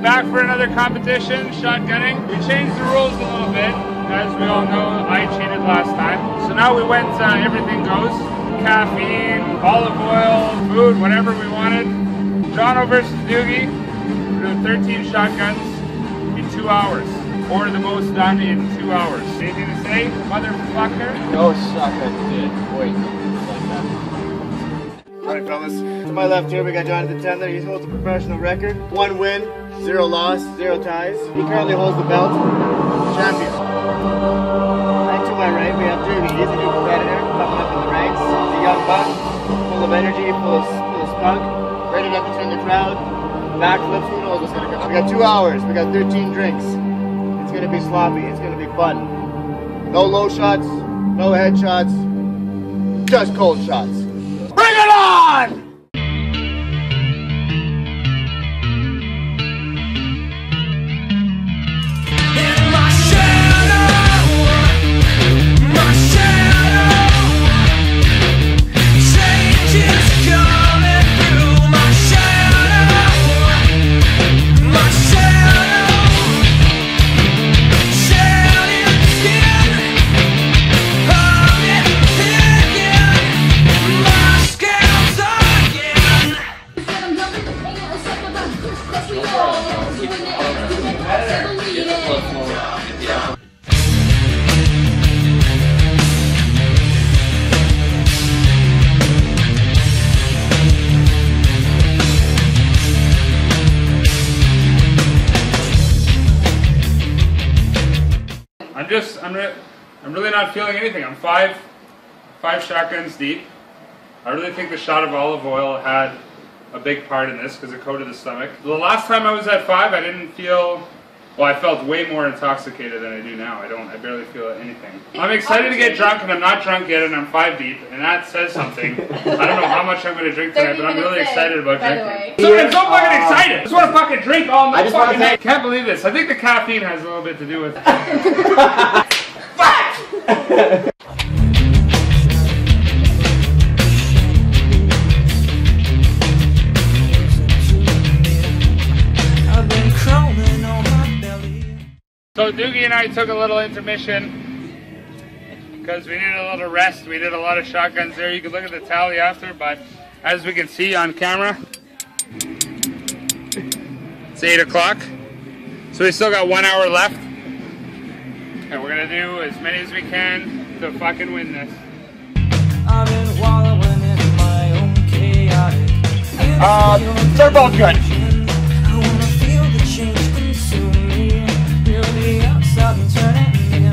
back for another competition, shotgunning. We changed the rules a little bit. As we all know, I cheated last time. So now we went everything goes. Caffeine, olive oil, food, whatever we wanted. Jono versus Doogie. We're doing 13 shotguns in 2 hours. Or the most done in 2 hours. Anything to say, motherfucker? No suck, I did. Wait, like that. Alright fellas, to my left here we got Jonathan Tendler. He holds a professional record. 1 win, 0 loss, 0 ties. He currently holds the belt. Champion. Right to my right we have Doogie. He's a new competitor coming up in the ranks. He's a young buck, full of energy, full of spunk, ready to entertain the crowd. Backflips, who knows what's gonna come. We got 2 hours, we got 13 drinks. It's gonna be sloppy, it's gonna be fun. No low shots, no head shots, just cold shots. Bring it on! I'm really not feeling anything. I'm five shotguns deep. I really think the shot of olive oil had a big part in this because it coated the stomach. The last time I was at 5, I didn't feel, well, I felt way more intoxicated than I do now. I barely feel anything. I'm excited to get drunk and I'm not drunk yet and I'm 5 deep and that says something. I don't know how much I'm going to drink tonight, but I'm really excited about drinking. I'm so fucking excited! I just want to fucking drink all night. I can't believe this. I think the caffeine has a little bit to do with it. So Doogie and I took a little intermission because we needed a little rest. We did a lot of shotguns there. You can look at the tally after, but as we can see on camera, it's 8 o'clock. So we still got 1 hour left. And we're gonna do as many as we can to fucking win this. I've been wallowing in my own chaotic. They're both good. I wanna feel the change consume me. Feel the outside and turn it in.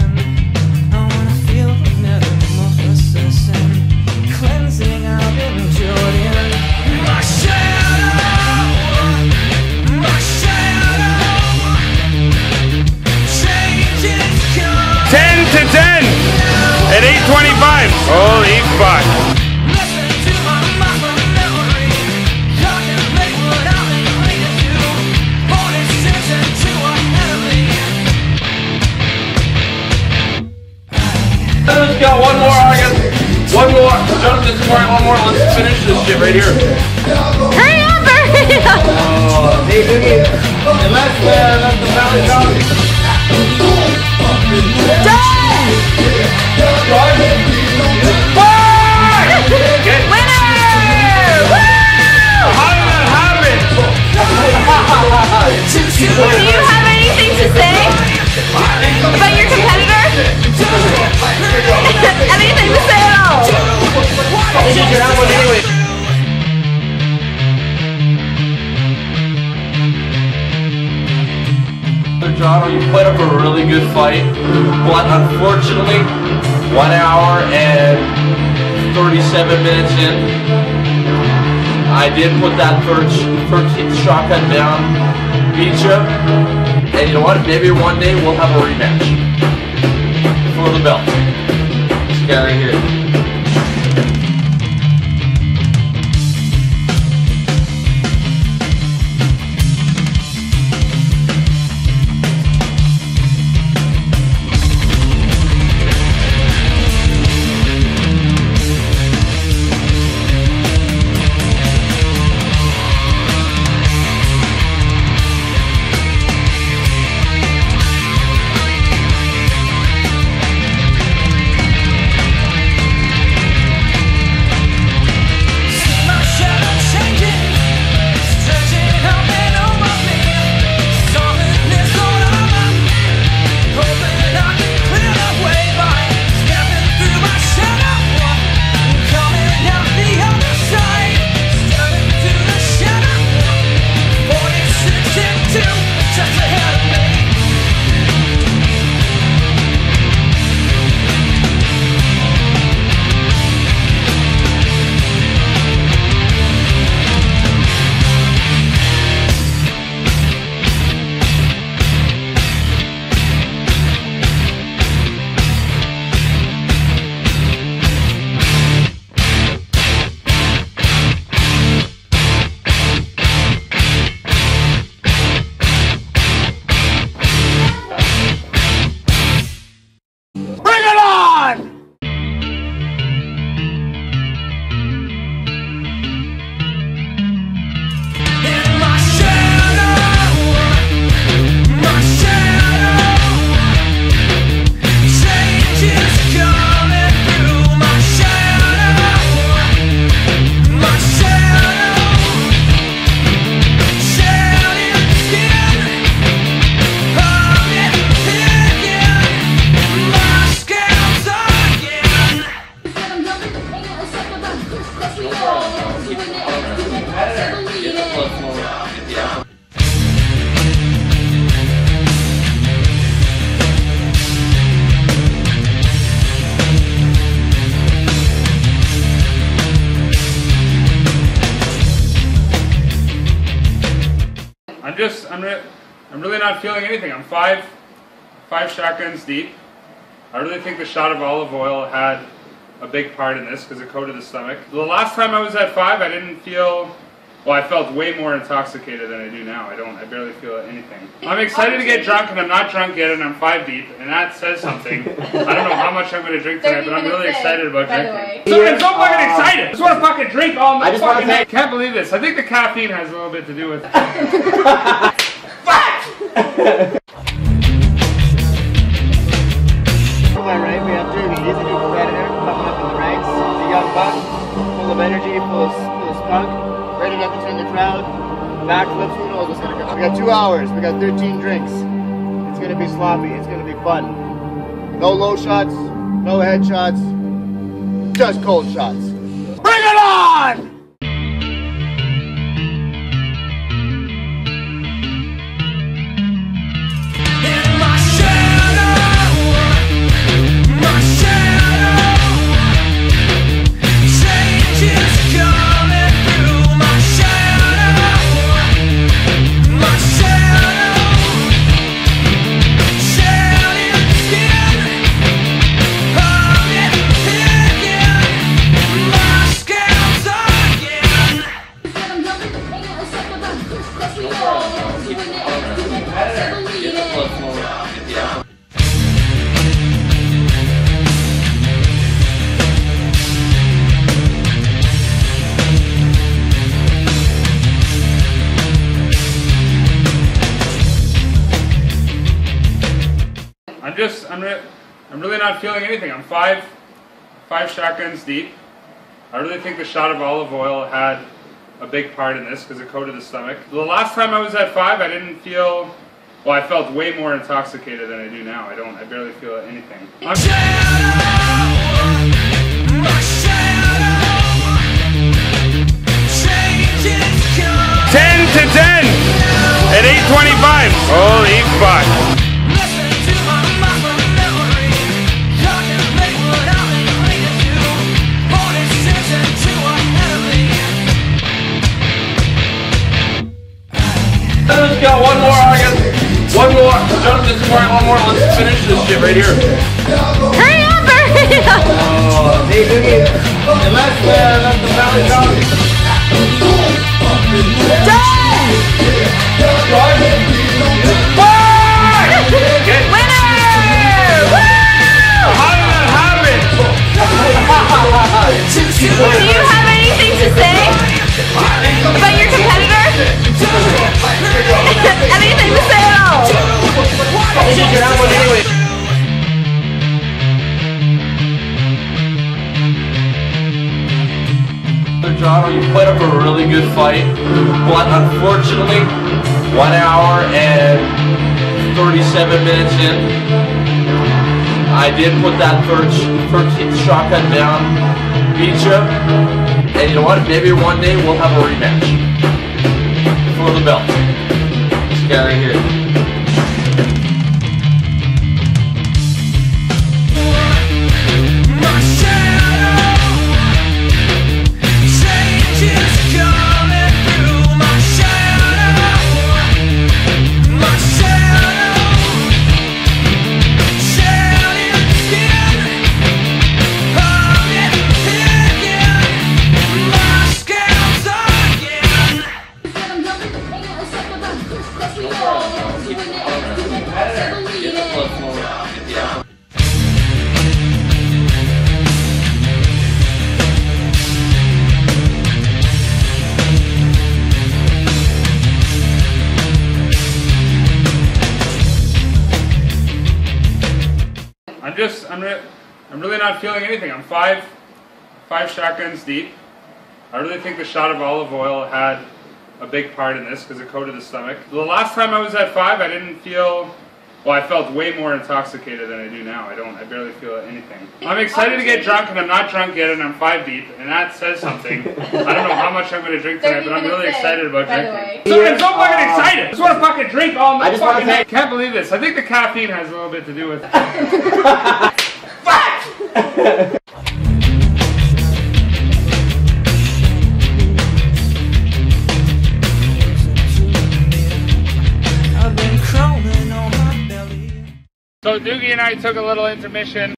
I wanna feel the metamorphosis and cleansing I've been enjoyed in. My shadow, my shadow, changes come. 10 to 10 at 8:25. Holy fuck. Let's go, one more, I guess. One more. Jonathan's pouring one more. Let's finish this shit right here. Hurry up, hurry up! Hey, Doogie. And let's the valley drop. Done! Winner! Woo! How did that happen? Do you have anything to say about your competitor? Anything to say at all? Jono, you put up a really good fight, but unfortunately, 1 hour and 37 minutes in, I did put that 13th shotgun down, beat you, and you know what, maybe one day we'll have a rematch for the belt. This guy right here. really not feeling anything. I'm five shotguns deep. I really think the shot of olive oil had a big part in this because it coated the stomach. The last time I was at 5, I didn't feel, well, I felt way more intoxicated than I do now. I barely feel anything. I'm excited to get drunk, and I'm not drunk yet, and I'm 5 deep, and that says something. I don't know how much I'm going to drink tonight, but I'm really excited about drinking. I'm so fucking excited! I just want to fucking drink all the fucking night. Can't believe this. I think the caffeine has a little bit to do with it. To my right, we have Doogie. He's a new competitor coming up in the ranks. He's a young buck, full of energy, full of spunk, ready to entertain the crowd. Backflips, who knows what's gonna come. We got 2 hours, we got 13 drinks. It's gonna be sloppy, it's gonna be fun. No low shots, no head shots, just cold shots. Bring it on! I'm really not feeling anything. I'm five shotguns deep. I really think the shot of olive oil had a big part in this because it coated the stomach. The last time I was at 5, I didn't feel, well, I felt way more intoxicated than I do now. I barely feel anything. 10 to 10 at 8:25. Holy fuck. Let's go, one more, one more. Jonathan, sorry, one more. Let's finish this shit right here. Hurry up, hurry up! Hey, Doogie, let's the balance out. Done! Winner! Woo! How did that happen? Do you have anything to say about your competitor? Anything to say at all? This is your album anyway. Jono, you put up a really good fight, but unfortunately, 1 hour and 37 minutes in, I did put that 13th shotgun down, beat you, and you know what, maybe one day we'll have a rematch for the belt. This guy right here. I'm really not feeling anything. I'm five shotguns deep. I really think the shot of olive oil had a big part in this because it coated the stomach. The last time I was at 5, I didn't feel, well, I felt way more intoxicated than I do now. I barely feel anything. I'm excited to get drunk, and I'm not drunk yet, and I'm 5 deep, and that says something. I don't know how much I'm going to drink tonight, but I'm really excited about drinking. I'm so fucking excited! I just want to fucking drink all the fucking night. Can't believe this. I think the caffeine has a little bit to do with it. Fuck! So Doogie and I took a little intermission.